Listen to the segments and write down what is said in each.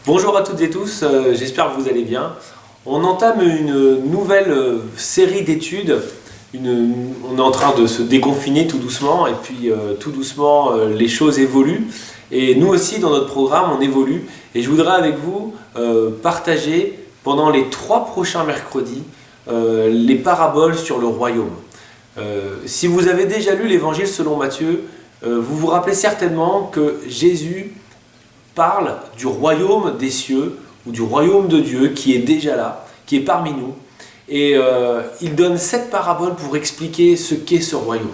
Bonjour à toutes et tous, j'espère que vous allez bien. On entame une nouvelle série d'études. On est en train de se déconfiner tout doucement et puis tout doucement les choses évoluent. Et nous aussi dans notre programme on évolue. Et je voudrais avec vous partager pendant les 3 prochains mercredis les paraboles sur le royaume. Si vous avez déjà lu l'évangile selon Matthieu, vous vous rappelez certainement que Jésus parle du royaume des cieux ou du royaume de Dieu qui est déjà là, qui est parmi nous. Et il donne 7 paraboles pour expliquer ce qu'est ce royaume.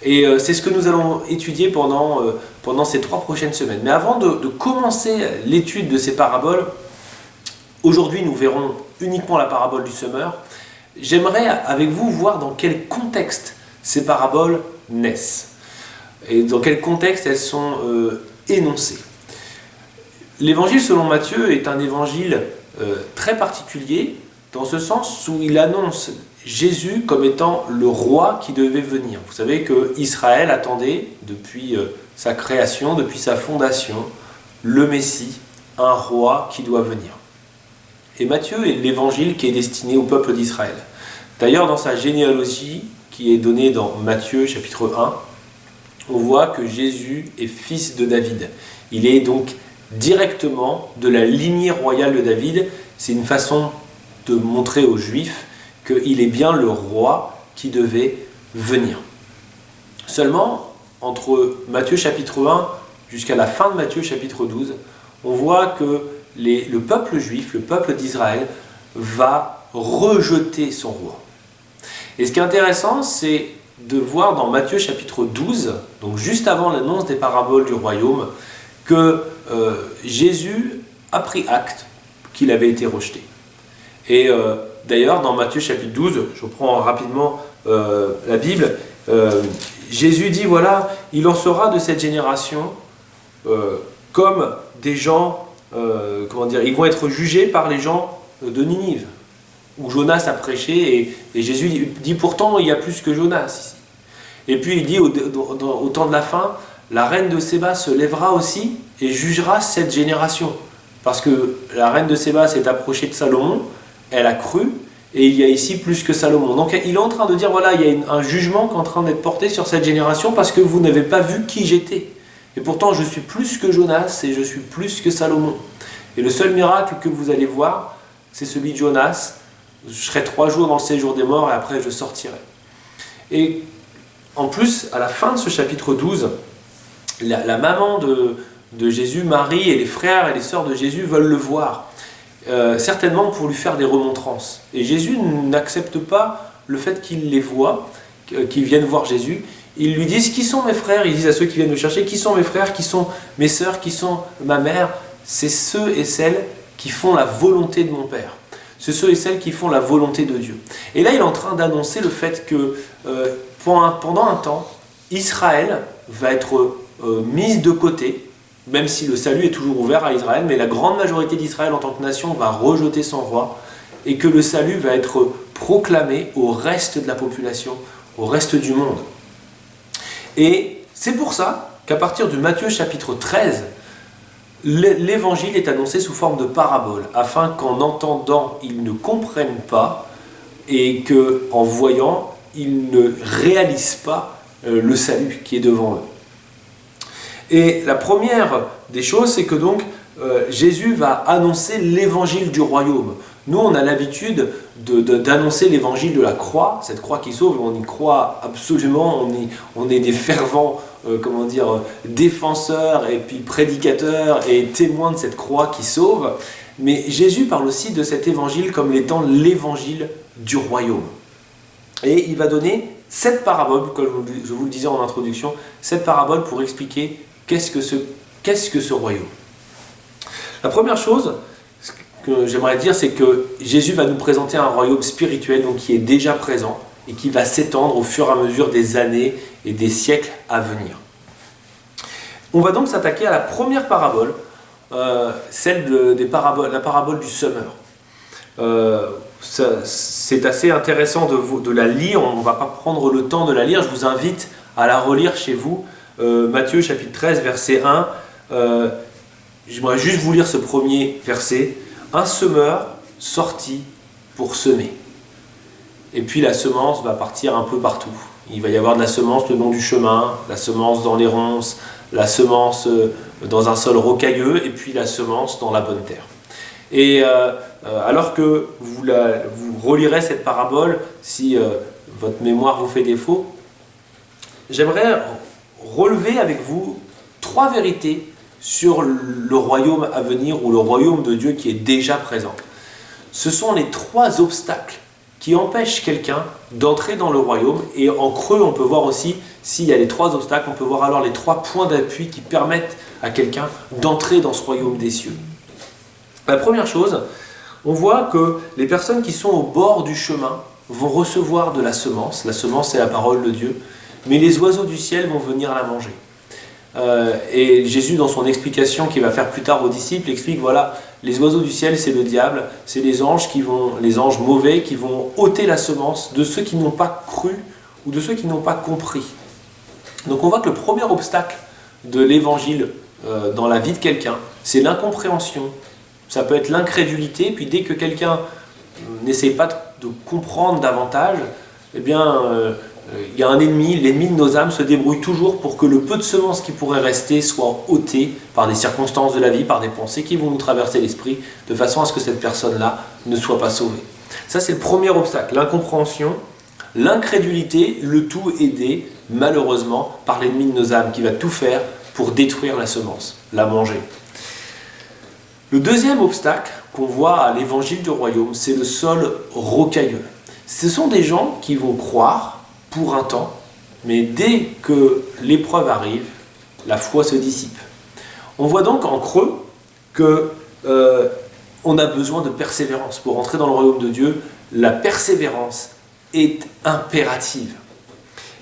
Et c'est ce que nous allons étudier pendant ces 3 prochaines semaines. Mais avant de commencer l'étude de ces paraboles, aujourd'hui nous verrons uniquement la parabole du semeur. J'aimerais avec vous voir dans quel contexte ces paraboles naissent et dans quel contexte elles sont énoncées. L'évangile selon Matthieu est un évangile très particulier dans ce sens où il annonce Jésus comme étant le roi qui devait venir. Vous savez qu'Israël attendait depuis sa création, depuis sa fondation, le Messie, un roi qui doit venir. Et Matthieu est l'évangile qui est destiné au peuple d'Israël. D'ailleurs, dans sa généalogie qui est donnée dans Matthieu chapitre 1, on voit que Jésus est fils de David. Il est donc directement de la lignée royale de David. C'est une façon de montrer aux Juifs qu'il est bien le roi qui devait venir. Seulement, entre Matthieu chapitre 1 jusqu'à la fin de Matthieu chapitre 12, on voit que le peuple juif, le peuple d'Israël, va rejeter son roi. Et ce qui est intéressant, c'est de voir dans Matthieu chapitre 12, donc juste avant l'annonce des paraboles du royaume, que Jésus a pris acte qu'il avait été rejeté. Et d'ailleurs, dans Matthieu chapitre 12, je reprends rapidement la Bible, Jésus dit, voilà, il en sera de cette génération comme des gens, ils vont être jugés par les gens de Ninive, où Jonas a prêché, et Jésus dit, pourtant, il y a plus que Jonas ici. Et puis il dit, au temps de la fin, la reine de Séba se lèvera aussi et jugera cette génération. Parce que la reine de Séba s'est approchée de Salomon, elle a cru, et il y a ici plus que Salomon. Donc il est en train de dire, voilà, il y a un jugement qui est en train d'être porté sur cette génération parce que vous n'avez pas vu qui j'étais. Et pourtant je suis plus que Jonas et je suis plus que Salomon. Et le seul miracle que vous allez voir, c'est celui de Jonas. Je serai 3 jours dans le séjour des morts et après je sortirai. Et en plus, à la fin de ce chapitre 12, la maman de Jésus, Marie, et les frères et les sœurs de Jésus veulent le voir, certainement pour lui faire des remontrances. Et Jésus n'accepte pas le fait qu'ils les voient, qu'ils viennent voir Jésus. Ils lui disent, qui sont mes frères? Ils disent à ceux qui viennent nous chercher, qui sont mes frères, qui sont mes sœurs, qui sont ma mère? C'est ceux et celles qui font la volonté de mon Père. C'est ceux et celles qui font la volonté de Dieu. Et là, il est en train d'annoncer le fait que pendant un temps, Israël va être mise de côté, même si le salut est toujours ouvert à Israël, mais la grande majorité d'Israël en tant que nation va rejeter son roi, et que le salut va être proclamé au reste de la population, au reste du monde. Et c'est pour ça qu'à partir de Matthieu chapitre 13, l'évangile est annoncé sous forme de parabole, afin qu'en entendant, ils ne comprennent pas, et qu'en voyant, ils ne réalisent pas le salut qui est devant eux. Et la première des choses, c'est que donc Jésus va annoncer l'évangile du royaume. Nous, on a l'habitude d'annoncer l'évangile de la croix, cette croix qui sauve, on y croit absolument, on est des fervents défenseurs et puis prédicateurs et témoins de cette croix qui sauve. Mais Jésus parle aussi de cet évangile comme étant l'évangile du royaume. Et il va donner 7 paraboles, comme je vous le disais en introduction, 7 paraboles pour expliquer qu'est-ce que ce royaume. La première chose que j'aimerais dire, c'est que Jésus va nous présenter un royaume spirituel donc qui est déjà présent et qui va s'étendre au fur et à mesure des années et des siècles à venir. On va donc s'attaquer à la première parabole, celle la parabole du semeur. C'est assez intéressant de la lire, on ne va pas prendre le temps de la lire, je vous invite à la relire chez vous. Matthieu chapitre 13 verset 1, j'aimerais juste vous lire ce premier verset. Un semeur sortit pour semer. Et puis la semence va partir un peu partout. Il va y avoir de la semence le long du chemin, la semence dans les ronces, la semence dans un sol rocailleux, et puis la semence dans la bonne terre. Et alors que vous relirez cette parabole, si votre mémoire vous fait défaut, j'aimerais relever avec vous 3 vérités sur le royaume à venir ou le royaume de Dieu qui est déjà présent. Ce sont les 3 obstacles qui empêchent quelqu'un d'entrer dans le royaume, et en creux on peut voir aussi, s'il y a les 3 obstacles, on peut voir alors les 3 points d'appui qui permettent à quelqu'un d'entrer dans ce royaume des cieux. La première chose, on voit que les personnes qui sont au bord du chemin vont recevoir de la semence c'est la parole de Dieu, mais les oiseaux du ciel vont venir la manger. Et Jésus, dans son explication qu'il va faire plus tard aux disciples, explique, voilà, les oiseaux du ciel, c'est le diable, c'est les anges mauvais qui vont ôter la semence de ceux qui n'ont pas cru ou de ceux qui n'ont pas compris. Donc on voit que le premier obstacle de l'évangile dans la vie de quelqu'un, c'est l'incompréhension. Ça peut être l'incrédulité, puis dès que quelqu'un n'essaie pas de comprendre davantage, eh bien, il y a un ennemi, l'ennemi de nos âmes se débrouille toujours pour que le peu de semences qui pourrait rester soit ôté par des circonstances de la vie, par des pensées qui vont nous traverser l'esprit, de façon à ce que cette personne-là ne soit pas sauvée. Ça, c'est le premier obstacle, l'incompréhension, l'incrédulité, le tout aidé, malheureusement, par l'ennemi de nos âmes, qui va tout faire pour détruire la semence, la manger. Le deuxième obstacle qu'on voit à l'évangile du royaume, c'est le sol rocailleux. Ce sont des gens qui vont croire pour un temps, mais dès que l'épreuve arrive, la foi se dissipe. On voit donc en creux qu'on a besoin de persévérance. Pour entrer dans le royaume de Dieu, la persévérance est impérative.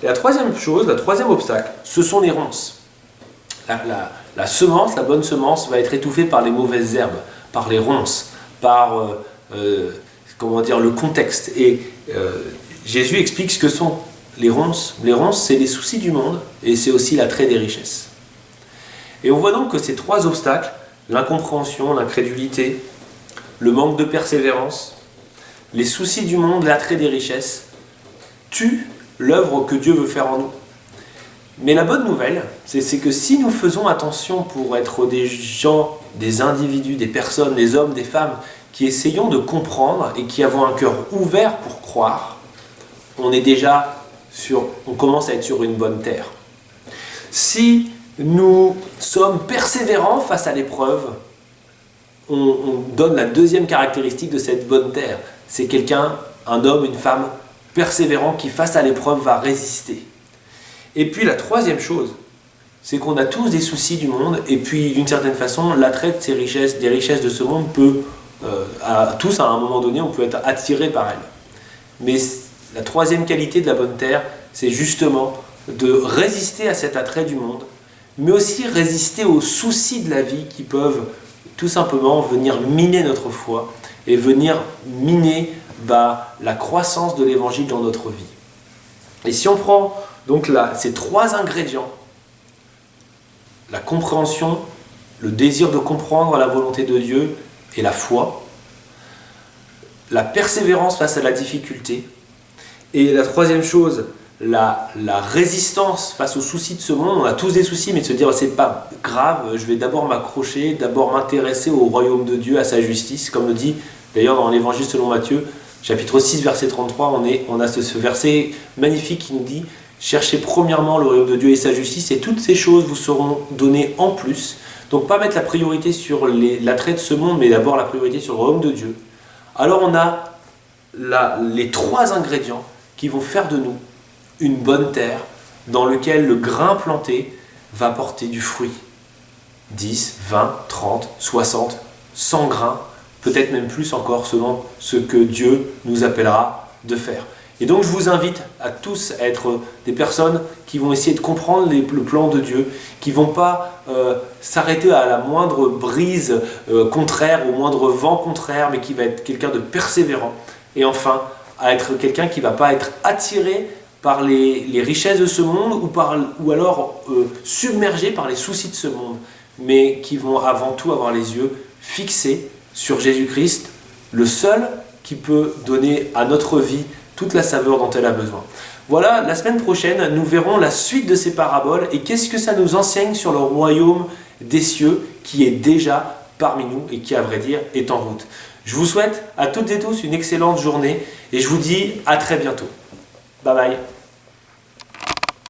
Et la troisième chose, le troisième obstacle, ce sont les ronces. La semence, la bonne semence, va être étouffée par les mauvaises herbes, par les ronces, par le contexte. Et Jésus explique ce que sont les ronces. Les ronces, c'est les soucis du monde, et c'est aussi l'attrait des richesses. Et on voit donc que ces 3 obstacles, l'incompréhension, l'incrédulité, le manque de persévérance, les soucis du monde, l'attrait des richesses, tuent l'œuvre que Dieu veut faire en nous. Mais la bonne nouvelle, c'est que si nous faisons attention pour être des gens, des individus, des personnes, des hommes, des femmes, qui essayons de comprendre et qui avons un cœur ouvert pour croire, on commence à être sur une bonne terre. Si nous sommes persévérants face à l'épreuve, on donne la deuxième caractéristique de cette bonne terre. C'est quelqu'un, un homme, une femme persévérant qui face à l'épreuve va résister. Et puis la troisième chose, c'est qu'on a tous des soucis du monde, et puis d'une certaine façon, l'attrait de ces richesses, des richesses de ce monde peut, tous à un moment donné, on peut être attiré par elles. Mais la troisième qualité de la bonne terre, c'est justement de résister à cet attrait du monde, mais aussi résister aux soucis de la vie qui peuvent tout simplement venir miner notre foi et venir miner la croissance de l'évangile dans notre vie. Et si on prend donc là, ces 3 ingrédients, la compréhension, le désir de comprendre la volonté de Dieu et la foi, la persévérance face à la difficulté, et la troisième chose, la résistance face aux soucis de ce monde. On a tous des soucis, mais de se dire c'est pas grave, je vais d'abord m'accrocher, d'abord m'intéresser au royaume de Dieu, à sa justice, comme le dit d'ailleurs dans l'évangile selon Matthieu, chapitre 6, verset 33, on a ce verset magnifique qui nous dit « Cherchez premièrement le royaume de Dieu et sa justice, et toutes ces choses vous seront données en plus. » Donc pas mettre la priorité sur l'attrait de ce monde, mais d'abord la priorité sur le royaume de Dieu. Alors on a les 3 ingrédients qui vont faire de nous une bonne terre dans laquelle le grain planté va porter du fruit. 10, 20, 30, 60, 100 grains, peut-être même plus encore selon ce que Dieu nous appellera de faire. Et donc je vous invite à tous à être des personnes qui vont essayer de comprendre le plan de Dieu, qui ne vont pas s'arrêter à la moindre brise contraire, au moindre vent contraire, mais qui va être quelqu'un de persévérant. Et enfin, à être quelqu'un qui ne va pas être attiré par les richesses de ce monde ou alors submergé par les soucis de ce monde, mais qui vont avant tout avoir les yeux fixés sur Jésus-Christ, le seul qui peut donner à notre vie toute la saveur dont elle a besoin. Voilà, la semaine prochaine, nous verrons la suite de ces paraboles et qu'est-ce que ça nous enseigne sur le royaume des cieux qui est déjà parmi nous et qui, à vrai dire, est en route. Je vous souhaite à toutes et tous une excellente journée et je vous dis à très bientôt. Bye bye.